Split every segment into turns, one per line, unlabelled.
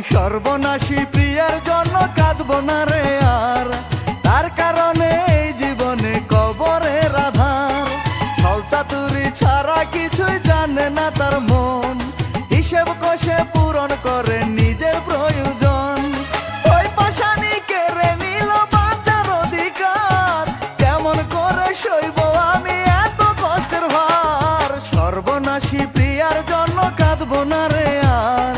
সর্বনাশী প্রিয়ার জন্য কাঁদবো না রে আর, তার কারণে এই জীবনে কবরের আধার। ছলচাতুরি ছাড়া কিছুই জানে না তার মন, হিসেব কষে পূরণ করে নিজের প্রয়োজন। ওই পাশানি কেড়ে নিল বাঁচার অধিকার, কেমন করে সইব আমি এত কষ্টের ভার। সর্বনাশী প্রিয়ার জন্য কাঁদবো না রে আর,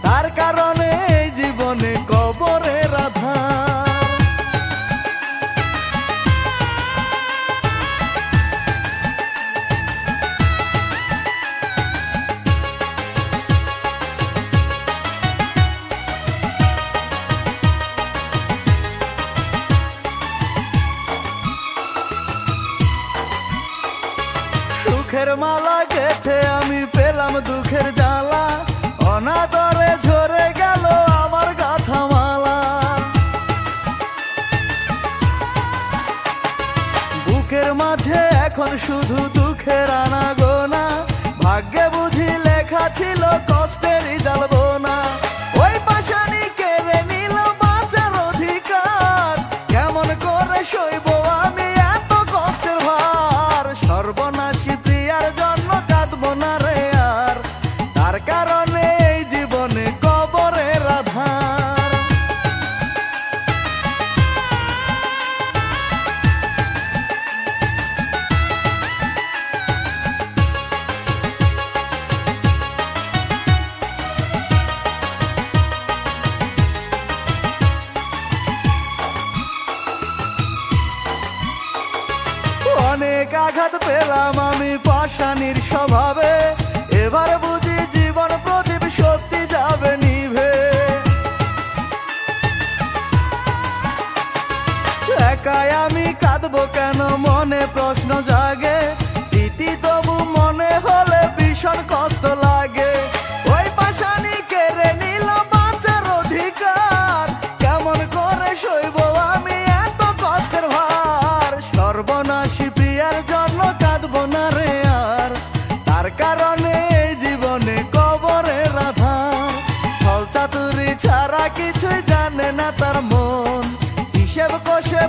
তার কারণে এই জীবনে কবরের আধার। সুখের মালা গেথে আমি পেলাম দুঃখের জ্বালা, অনাদরে ঝরে গেল আমার গাথা মালা। বুকের মাঝে এখন শুধু দুঃখের আনাগোনা, ভাগ্যে বুঝি লেখা ছিল কষ্টেরই জ্বালবো না। ওই পাশানি কেড়ে নিল বাঁচার অধিকার, কেমন করে সইব আমি এত কষ্টের ভার। সর্বনাশী প্রিয়ার জন্য কাঁদবো না রে আর, তার কারণে এই জীবনে কবরের আধার। অনেক আঘাত পেলাম আমি পাষাণীর স্বভাবে, এবার বুঝি জীবন প্রদীপ সত্যি যাবে নিভে। একাই আমি কাঁদবো কেন মনে প্রশ্ন জাগে, স্মৃতি তবু মনে হলে ভীষণ কষ্ট লাগে। ওই পাষাণী কেড়ে নিল বাঁচার অধিকার, কেমন করে সইব আমি এত কষ্টের ভার। সর্বনাশী প্রিয়ার জন্য কাঁদবো না রে আর, তার কারণে এই জীবনে কবরের আধার। ছলচাতুরি ছাড়া কিছুই জানে না তার মন, হিসেব কষে